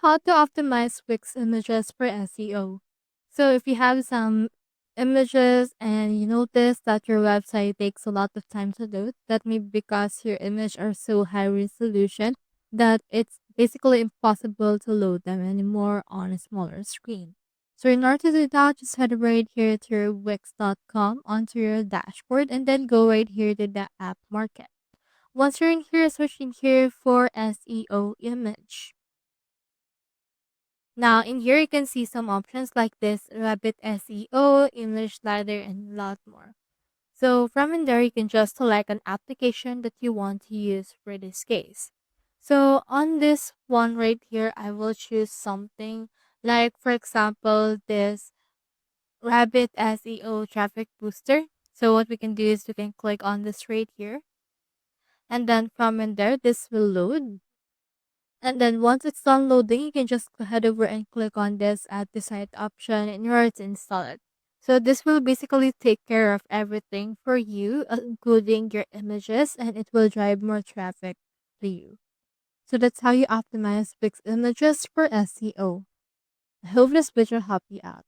how to optimize Wix images for SEO. So if you have some images and you notice that your website takes a lot of time to load, that may be because your image are so high resolution that it's basically impossible to load them anymore on a smaller screen. So in order to do that, just head right here to your Wix.com onto your dashboard and then go right here to the app market. Once you're in here, search in here for SEO image. Now, in here, you can see some options like this Rabbit SEO, image slider, and a lot more. So, from in there, you can just select an application that you want to use for this case. So, on this one right here, I will choose something like, for example, this Rabbit SEO traffic booster. So, what we can do is we can click on this right here. And then from in there, this will load. And then once it's done loading, you can just head over and click on this add to site option in order to install it. So this will basically take care of everything for you, including your images, and it will drive more traffic to you. So that's how you optimize fixed images for SEO. I hope this video helped you out.